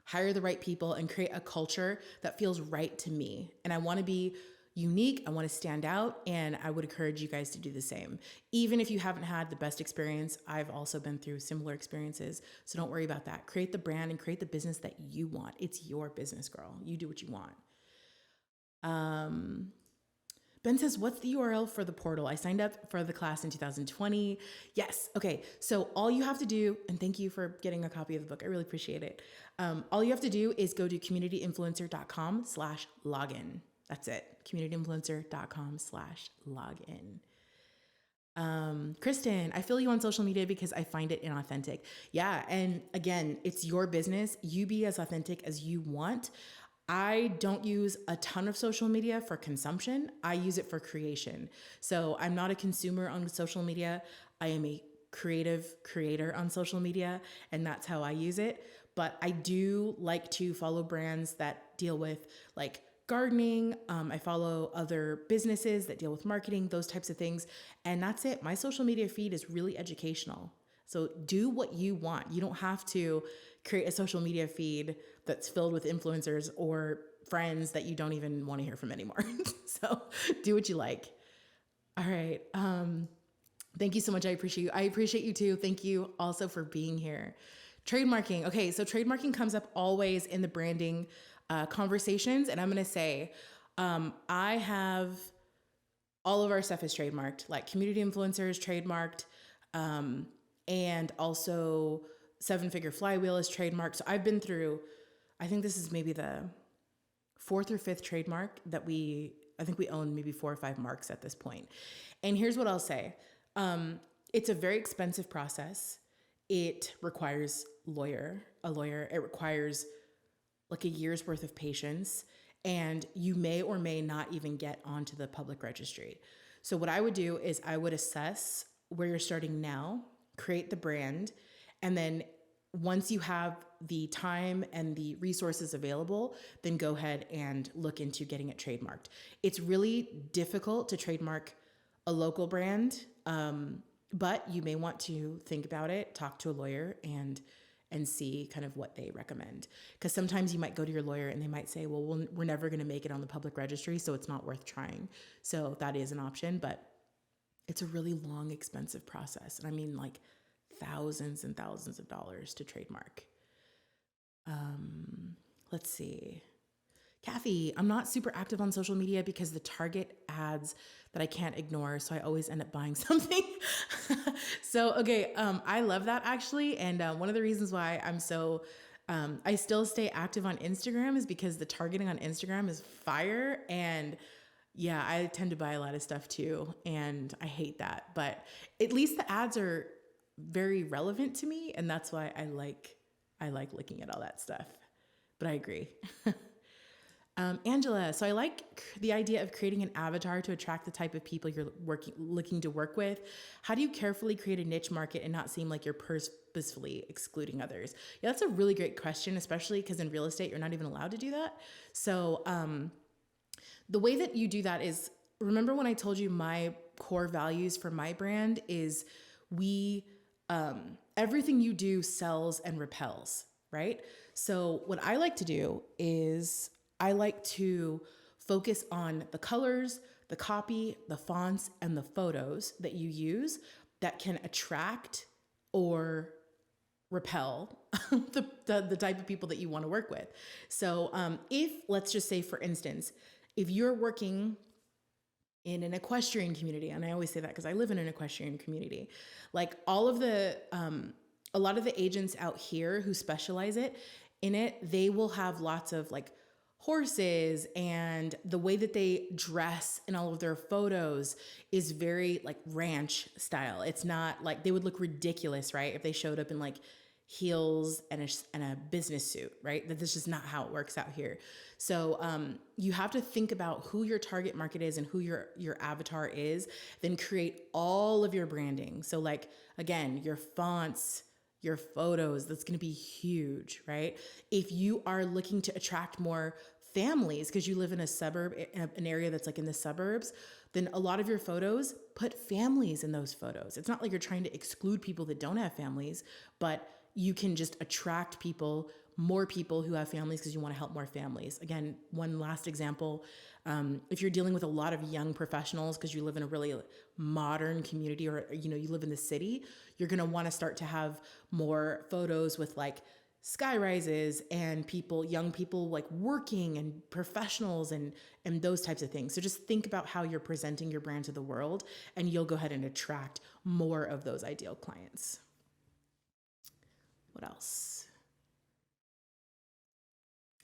hire the right people, and create a culture that feels right to me. And I want to be unique. I want to stand out. And I would encourage you guys to do the same. Even if you haven't had the best experience, I've also been through similar experiences. So don't worry about that. Create the brand and create the business that you want. It's your business, girl. You do what you want. Ben says, what's the URL for the portal? I signed up for the class in 2020. Yes. Okay. So all you have to do, and thank you for getting a copy of the book. I really appreciate it. All you have to do is go to communityinfluencer.com/login. That's it. communityinfluencer.com/login. Kristen, I feel you on social media because I find it inauthentic. Yeah. And again, it's your business. You be as authentic as you want. I don't use a ton of social media for consumption. I use it for creation. So I'm not a consumer on social media. I am a creative creator on social media, and that's how I use it. But I do like to follow brands that deal with like gardening. I follow other businesses that deal with marketing, those types of things. And that's it. My social media feed is really educational. So do what you want. You don't have to create a social media feed that's filled with influencers or friends that you don't even want to hear from anymore. So do what you like. All right. Thank you so much. I appreciate you. I appreciate you too. Thank you also for being here. Trademarking. Okay. So trademarking comes up always in the branding conversations. And I'm going to say, I have all of our stuff is trademarked, like community influencers trademarked. And also Seven Figure Flywheel is trademarked. So I've been through, I think this is maybe the 4th or 5th trademark that I think we own maybe 4 or 5 marks at this point. And here's what I'll say. It's a very expensive process. It requires a lawyer. It requires like a year's worth of patients, and you may or may not even get onto the public registry. So what I would do is I would assess where you're starting now, create the brand, and then once you have the time and the resources available, then go ahead and look into getting it trademarked. It's really difficult to trademark a local brand, but you may want to think about it, talk to a lawyer, and see kind of what they recommend. Because sometimes you might go to your lawyer and they might say, well, we're never going to make it on the public registry, so it's not worth trying. So that is an option, but it's a really long, expensive process. And I mean, like, thousands and thousands of dollars to trademark. Let's see. Kathy, I'm not super active on social media because the target ads that I can't ignore, so I always end up buying something. So, okay, I love that actually. And one of the reasons why I'm so, I still stay active on Instagram is because the targeting on Instagram is fire. And yeah, I tend to buy a lot of stuff too. And I hate that. But at least the ads are very relevant to me. And that's why I like looking at all that stuff. But I agree. Angela, so I like the idea of creating an avatar to attract the type of people you're looking to work with. How do you carefully create a niche market and not seem like you're purposefully excluding others? Yeah, that's a really great question, especially because in real estate, you're not even allowed to do that. So the way that you do that is, remember when I told you my core values for my brand is everything you do sells and repels, right? So what I like to do is I like to focus on the colors, the copy, the fonts, and the photos that you use that can attract or repel the type of people that you want to work with. So if, let's just say, for instance, if you're working in an equestrian community, and I always say that because I live in an equestrian community, like all of the, a lot of the agents out here who specialize in it, they will have lots of like horses, and the way that they dress in all of their photos is very like ranch style. It's not like, they would look ridiculous, right, if they showed up in like heels and a business suit, right? That's just not how it works out here. So you have to think about who your target market is and who your avatar is, then create all of your branding. So like, again, your fonts, your photos, that's going to be huge, right? If you are looking to attract more families because you live in a suburb, an area that's like in the suburbs, then a lot of your photos, put families in those photos. It's not like you're trying to exclude people that don't have families, but you can just attract people, more people who have families because you want to help more families. Again, one last example, if you're dealing with a lot of young professionals because you live in a really modern community, or you live in the city, you're going to want to start to have more photos with like sky rises and young people like working, and professionals and those types of things. So just think about how you're presenting your brand to the world, and you'll go ahead and attract more of those ideal clients. What else?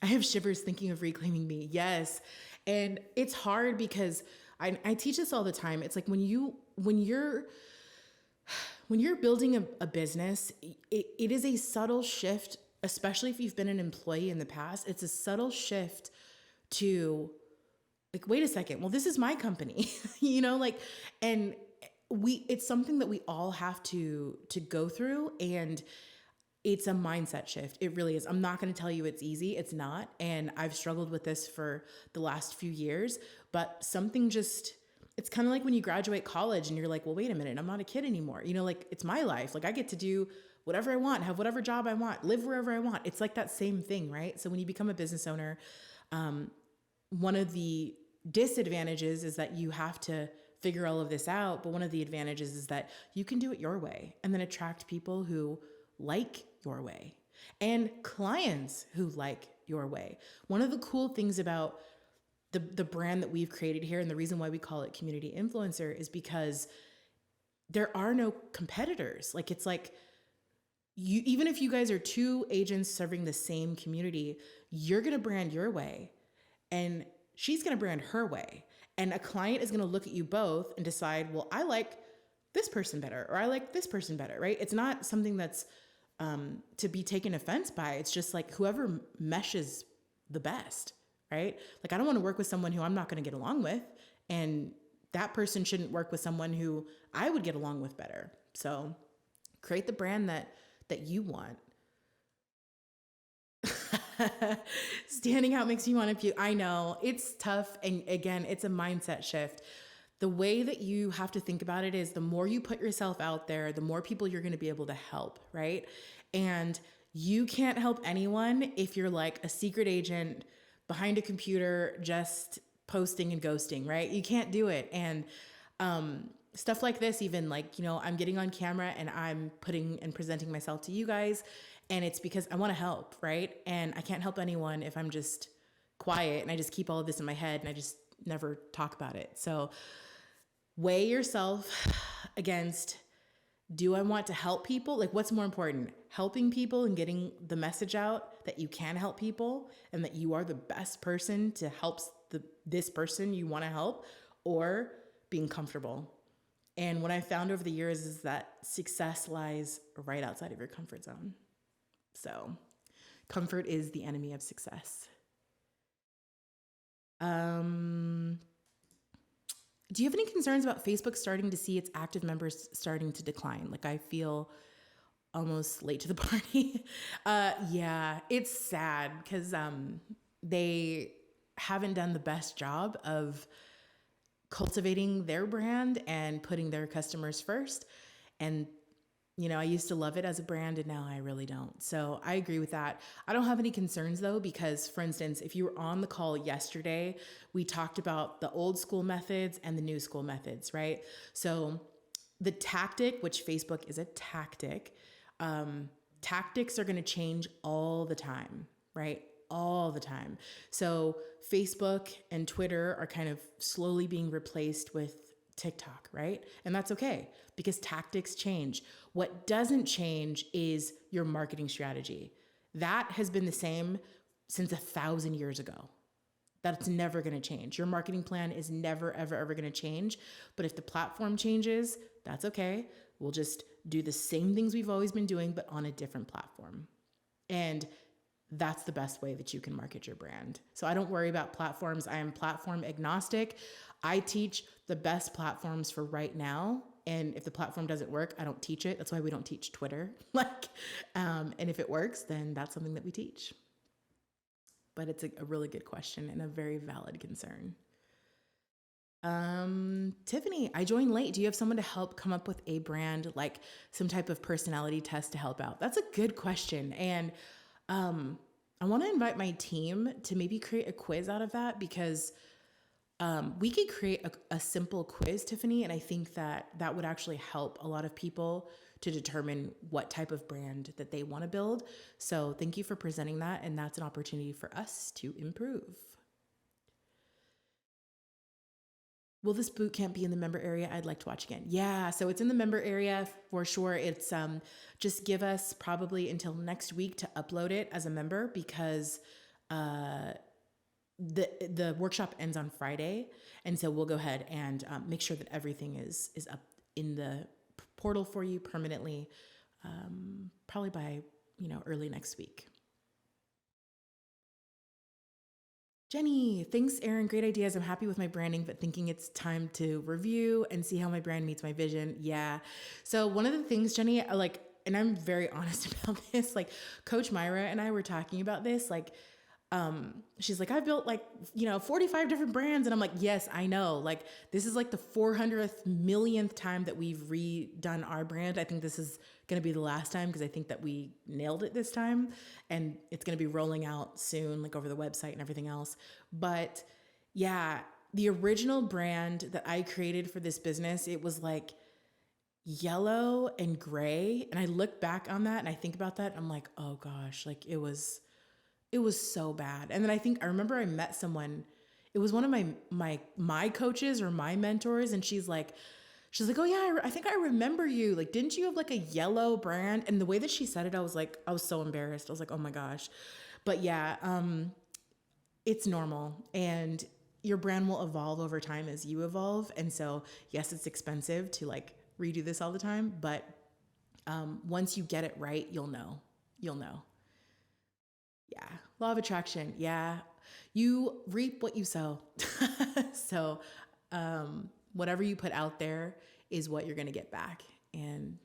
I have shivers thinking of reclaiming me. Yes. And it's hard because I teach this all the time. It's like when you're building a business, it is a subtle shift, especially if you've been an employee in the past. It's a subtle shift to like, wait a second, well, this is my company, and it's something that we all have to go through, and it's a mindset shift. It really is. I'm not going to tell you it's easy. It's not. And I've struggled with this for the last few years, but it's kind of like when you graduate college and you're like, well, wait a minute, I'm not a kid anymore. Like it's my life. Like I get to do whatever I want, have whatever job I want, live wherever I want. It's like that same thing, right? So when you become a business owner, one of the disadvantages is that you have to figure all of this out. But one of the advantages is that you can do it your way and then attract people who like your way and clients who like your way. One of the cool things about the brand that we've created here, and the reason why we call it Community Influencer, is because there are no competitors. Like it's like, even if you guys are two agents serving the same community, you're going to brand your way and she's going to brand her way. And a client is going to look at you both and decide, well, I like this person better, or I like this person better, right? It's not something that's to be taken offense by. It's just like whoever meshes the best, right? Like, I don't want to work with someone who I'm not going to get along with. And that person shouldn't work with someone who I would get along with better. So create the brand that you want. Standing out makes you want to puke. I know it's tough. And again, it's a mindset shift. The way that you have to think about it is the more you put yourself out there, the more people you're going to be able to help, right? And you can't help anyone if you're like a secret agent behind a computer just posting and ghosting, right? You can't do it. And stuff like this, even like, I'm getting on camera and I'm putting and presenting myself to you guys. And it's because I want to help, right? And I can't help anyone if I'm just quiet and I just keep all of this in my head and I just never talk about it. So weigh yourself against, do I want to help people? Like, what's more important? Helping people and getting the message out that you can help people and that you are the best person to help this person you want to help, or being comfortable. And what I found over the years is that success lies right outside of your comfort zone. So comfort is the enemy of success. Do you have any concerns about Facebook starting to see its active members starting to decline? Like, I feel almost late to the party. Yeah, it's sad because they haven't done the best job of cultivating their brand and putting their customers first. And I used to love it as a brand and now I really don't. So I agree with that. I don't have any concerns though, because for instance, if you were on the call yesterday, we talked about the old school methods and the new school methods, right? So the tactic, which Facebook is a tactic, tactics are going to change all the time, right? All the time. So Facebook and Twitter are kind of slowly being replaced with TikTok, right? And that's okay because tactics change. What doesn't change is your marketing strategy. That has been the same since 1,000 years ago. That's never going to change. Your marketing plan is never, ever, ever going to change. But if the platform changes, that's okay. We'll just do the same things we've always been doing, but on a different platform. And that's the best way that you can market your brand. So I don't worry about platforms. I am platform agnostic. I teach the best platforms for right now. And if the platform doesn't work, I don't teach it. That's why we don't teach Twitter. And if it works, then that's something that we teach. But it's a really good question and a very valid concern. Tiffany, I joined late. Do you have someone to help come up with a brand, like some type of personality test to help out? That's a good question. And I want to invite my team to maybe create a quiz out of that, because we could create a simple quiz, Tiffany, and I think that would actually help a lot of people to determine what type of brand that they want to build. So thank you for presenting that, and that's an opportunity for us to improve. Will this boot camp be in the member area? I'd like to watch again. Yeah, so it's in the member area for sure. It's just give us probably until next week to upload it as a member, because the workshop ends on Friday, and so we'll go ahead and make sure that everything is up in the portal for you permanently, probably by early next week. Jenny, thanks, Erin. Great ideas. I'm happy with my branding, but thinking it's time to review and see how my brand meets my vision. Yeah. So one of the things, Jenny, and I'm very honest about this, Coach Myra and I were talking about this, she's like, I've built 45 different brands. And I'm like, yes, I know. This is the 400th millionth time that we've redone our brand. I think this is going to be the last time, because I think that we nailed it this time, and it's going to be rolling out soon, over the website and everything else. But yeah, the original brand that I created for this business, it was yellow and gray. And I look back on that and I think about that. And I'm like, oh gosh, it was so bad. And then I remember I met someone, it was one of my coaches or my mentors. And she's like, oh yeah, I think I remember you. Didn't you have a yellow brand? And the way that she said it, I was so embarrassed. I was like, oh my gosh. But yeah, it's normal, and your brand will evolve over time as you evolve. And so yes, it's expensive to redo this all the time, but once you get it right, you'll know. Yeah. Law of attraction. Yeah. You reap what you sow. So, whatever you put out there is what you're going to get back. And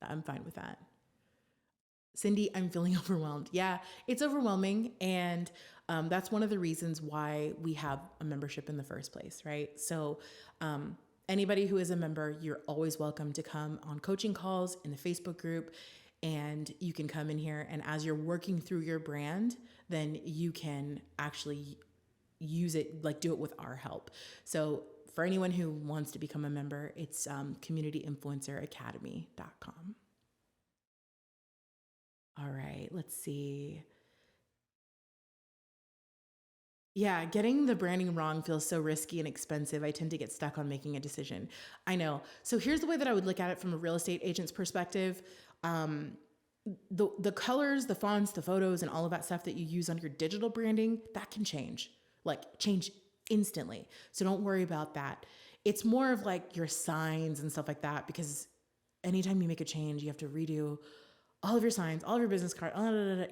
I'm fine with that. Cindy, I'm feeling overwhelmed. Yeah, it's overwhelming. And that's one of the reasons why we have a membership in the first place, right? So, anybody who is a member, you're always welcome to come on coaching calls in the Facebook group. And you can come in here, and as you're working through your brand, then you can actually use it, like do it with our help. So for anyone who wants to become a member, it's communityinfluenceracademy.com. All right, let's see. Yeah, getting the branding wrong feels so risky and expensive. I tend to get stuck on making a decision. I know. So here's the way that I would look at it from a real estate agent's perspective. The colors, the fonts, the photos, and all of that stuff that you use on your digital branding, that can change, like change instantly. So don't worry about that. It's more of like your signs and stuff like that, because anytime you make a change, you have to redo all of your signs, all of your business cards,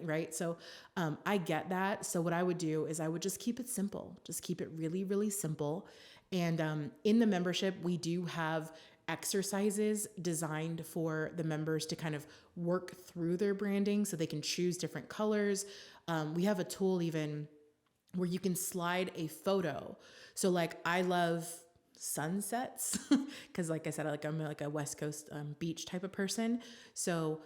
right? So I get that. So what I would do is I would just keep it simple. Just keep it really, really simple. And in the membership, we do have exercises designed for the members to kind of work through their branding so they can choose different colors. We have a tool even where you can slide a photo. So like I love sunsets because like I said, I'm like a West Coast beach type of person. So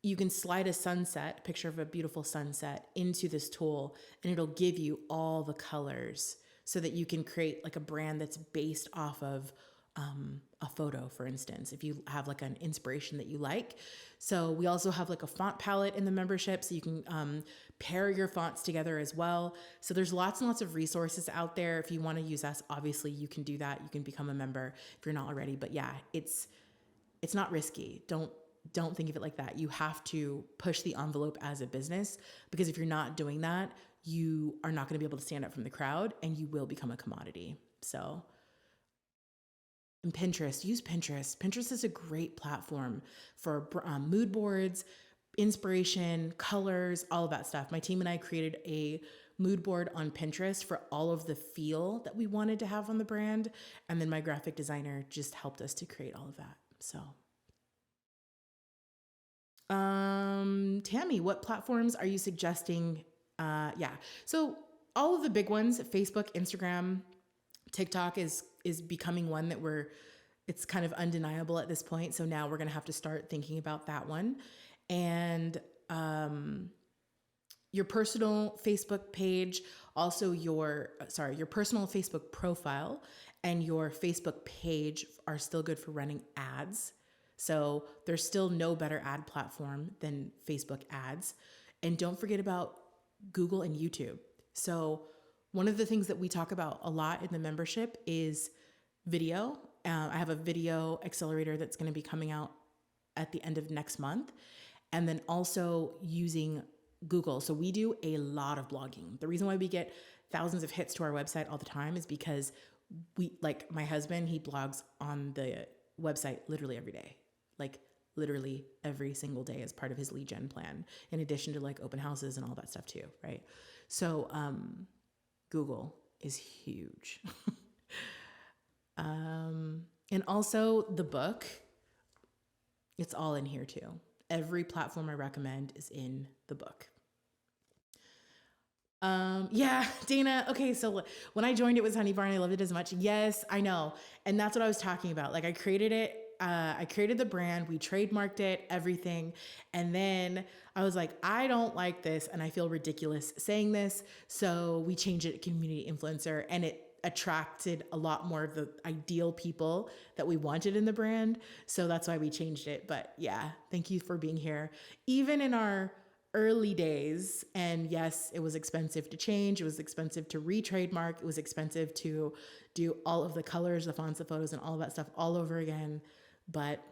you can slide a sunset, a picture of a beautiful sunset into this tool, and it'll give you all the colors so that you can create like a brand that's based off of a photo, for instance, if you have like an inspiration that you like. So we also have like a font palette in the membership, so you can pair your fonts together as well. So there's lots and lots of resources out there. If you want to use us, obviously you can do that. You can become a member if you're not already. But yeah, it's not risky. Don't think of it like that. You have to push the envelope as a business, because if you're not doing that, you are not going to be able to stand up from the crowd and you will become a commodity. So, and Pinterest, use Pinterest. Pinterest is a great platform for mood boards, inspiration, colors, all of that stuff. My team and I created a mood board on Pinterest for all of the feel that we wanted to have on the brand. And then my graphic designer just helped us to create all of that. So, Tammy, what platforms are you suggesting? Yeah. So all of the big ones, Facebook, Instagram, TikTok is becoming one that it's kind of undeniable at this point. So now we're going to have to start thinking about that one. And, your personal Facebook page, also your personal Facebook profile and your Facebook page are still good for running ads. So there's still no better ad platform than Facebook ads. And don't forget about Google and YouTube. So one of the things that we talk about a lot in the membership is video. I have a video accelerator that's going to be coming out at the end of next month. And then also using Google. So we do a lot of blogging. The reason why we get thousands of hits to our website all the time is because my husband, he blogs on the website literally every day. Like literally every single day as part of his lead gen plan, in addition to like open houses and all that stuff too, right? So Google is huge. And also the book, it's all in here too. Every platform I recommend is in the book. Yeah, Dana. Okay. So when I joined, it was Honey Barn. I loved it as much. Yes, I know. And that's what I was talking about. Like I created it. I created the brand, we trademarked it, everything. And then I was like, I don't like this. And I feel ridiculous saying this. So we changed it to community influencer, and it attracted a lot more of the ideal people that we wanted in the brand. So that's why we changed it. But yeah, thank you for being here. Even in our early days, and yes, it was expensive to change. It was expensive to re-trademark. It was expensive to do all of the colors, the fonts, the photos, and all of that stuff all over again. But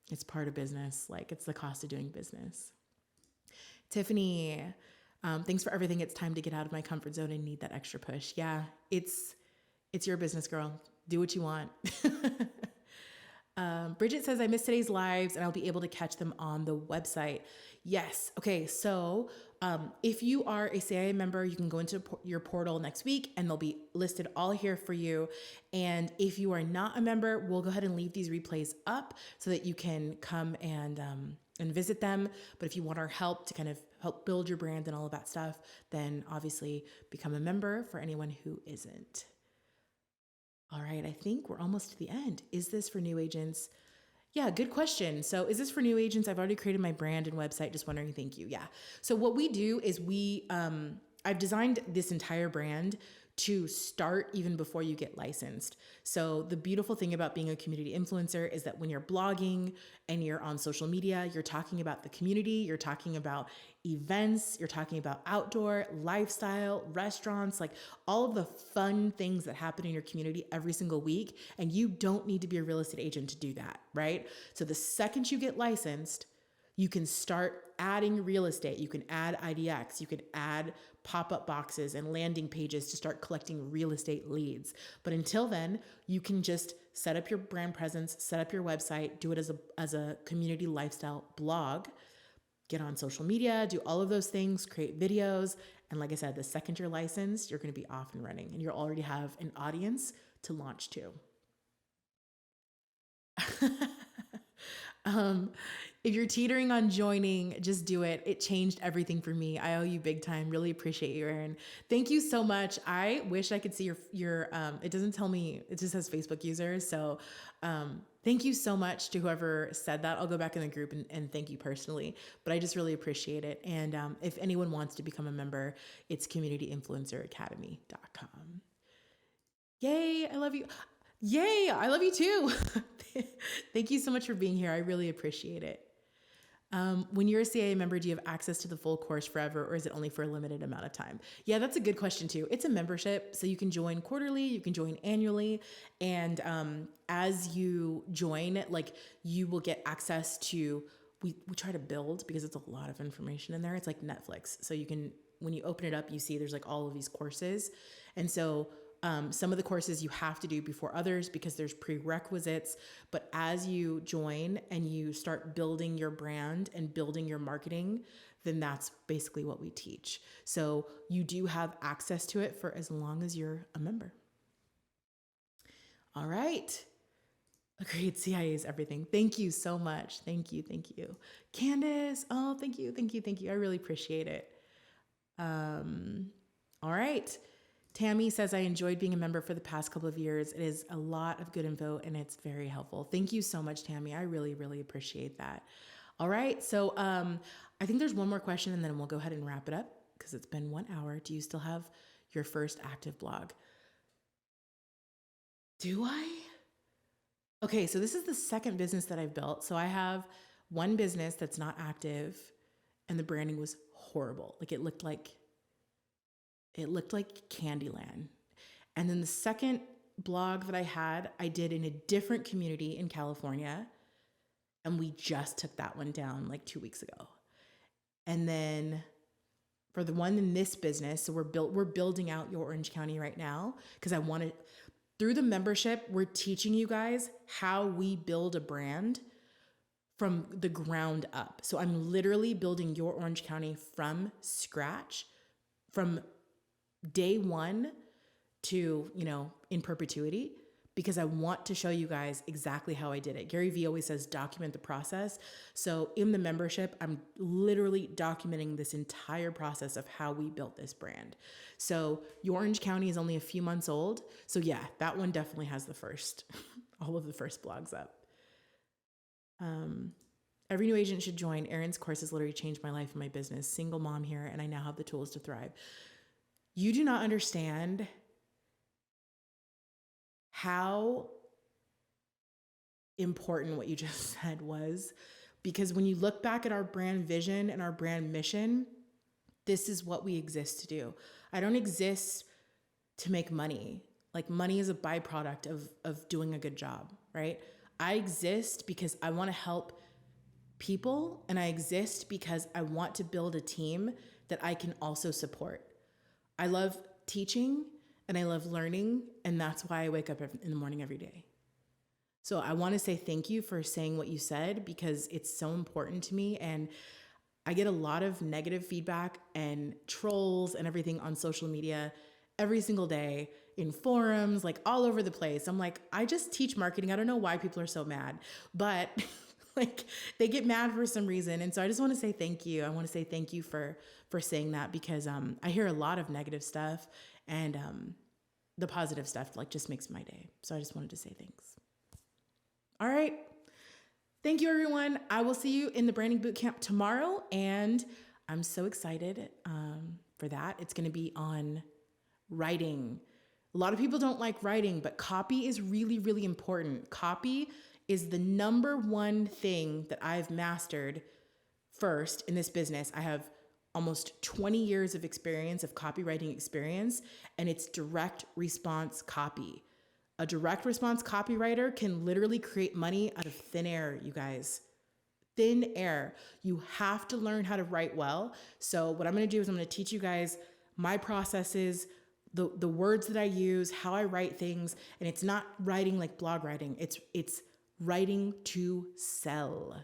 it's part of business. Like it's the cost of doing business. Tiffany, thanks for everything. It's time to get out of my comfort zone and need that extra push. Yeah, it's your business, girl. Do what you want. Bridget says, I missed today's lives and I'll be able to catch them on the website. Yes. Okay. So If you are a CIA member, you can go into your portal next week and they'll be listed all here for you. And if you are not a member, we'll go ahead and leave these replays up so that you can come and visit them. But if you want our help to kind of help build your brand and all of that stuff, then obviously become a member for anyone who isn't. All right, I think we're almost to the end. Is this for new agents? Yeah, good question. So is this for new agents? I've already created my brand and website. Just wondering. Thank you. Yeah. So what we do is I've designed this entire brand to start even before you get licensed. So the beautiful thing about being a community influencer is that when you're blogging and you're on social media, you're talking about the community, you're talking about events, you're talking about outdoor, lifestyle, restaurants, like all of the fun things that happen in your community every single week. And you don't need to be a real estate agent to do that, right? So the second you get licensed, you can start adding real estate. You can add IDX. You can add pop-up boxes and landing pages to start collecting real estate leads. But until then, you can just set up your brand presence, set up your website, do it as a community lifestyle blog, get on social media, do all of those things, create videos. And like I said, the second you're licensed, you're going to be off and running and you'll already have an audience to launch to. If you're teetering on joining, just do it. It changed everything for me. I owe you big time. Really appreciate you, Erin. Thank you so much. I wish I could see your it doesn't tell me, it just says Facebook users. So, thank you so much to whoever said that. I'll go back in the group and thank you personally, but I just really appreciate it. And, if anyone wants to become a member, it's communityinfluenceracademy.com. Yay. I love you. Yay. I love you too. Thank you so much for being here. I really appreciate it. When you're a CIA member, do you have access to the full course forever, or is it only for a limited amount of time? Yeah, that's a good question too. It's a membership, so you can join quarterly, you can join annually, and as you join, like you will get access to. We try to build because it's a lot of information in there. It's like Netflix, so you can when you open it up, you see there's like all of these courses, and so. Some of the courses you have to do before others because there's prerequisites, but as you join and you start building your brand and building your marketing, then that's basically what we teach. So you do have access to it for as long as you're a member. All right. Agreed. CIA is everything. Thank you so much. Thank you. Thank you. Candace. Oh, thank you. Thank you. Thank you. I really appreciate it. All right. Tammy says, I enjoyed being a member for the past couple of years. It is a lot of good info and it's very helpful. Thank you so much, Tammy. I really, really appreciate that. All right. So I think there's one more question and then we'll go ahead and wrap it up because it's been 1 hour. Do you still have your first active blog? Do I? Okay. So this is the second business that I've built. So I have one business that's not active and the branding was horrible. Like it looked like Candyland. And then the second blog that I did in a different community in California. And we just took that one down like 2 weeks ago. And then for the one in this business, so we're building out your Orange County right now because I wanted, through the membership, we're teaching you guys how we build a brand from the ground up. So I'm literally building your Orange County from scratch, from day one to, in perpetuity, because I want to show you guys exactly how I did it. Gary Vee always says, document the process. So in the membership, I'm literally documenting this entire process of how we built this brand. So your Orange County is only a few months old. So yeah, that one definitely has all of the first blogs up. Every new agent should join. Erin's course has literally changed my life and my business. Single mom here, and I now have the tools to thrive. You do not understand how important what you just said was, because when you look back at our brand vision and our brand mission, this is what we exist to do. I don't exist to make money. Like money is a byproduct of doing a good job, right? I exist because I want to help people, and I exist because I want to build a team that I can also support. I love teaching and I love learning, and that's why I wake up in the morning every day. So I want to say thank you for saying what you said because it's so important to me, and I get a lot of negative feedback and trolls and everything on social media every single day, in forums, like all over the place. I'm like, I just teach marketing. I don't know why people are so mad, but like they get mad for some reason. And so I just want to say thank you. I want to say thank you for saying that, because I hear a lot of negative stuff, and the positive stuff like just makes my day. So I just wanted to say thanks. All right. Thank you, everyone. I will see you in the branding bootcamp tomorrow, and I'm so excited for that. It's going to be on writing. A lot of people don't like writing, but copy is really, really important. Copy is the number one thing that I've mastered first in this business. I have almost 20 years of experience, of copywriting experience, and it's direct response copy. A direct response copywriter can literally create money out of thin air, you guys. Thin air. You have to learn how to write well. So what I'm going to do is I'm going to teach you guys my processes, the words that I use, how I write things, and it's not writing like blog writing. It's writing to sell.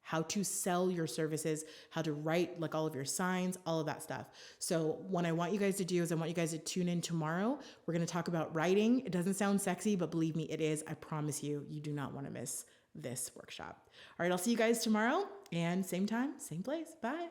How to sell your services, how to write like all of your signs, all of that stuff. So what I want you guys to do is I want you guys to tune in tomorrow. We're going to talk about writing. It doesn't sound sexy, but believe me, it is. I promise you, you do not want to miss this workshop. All right, I'll see you guys tomorrow, and same time, same place. Bye.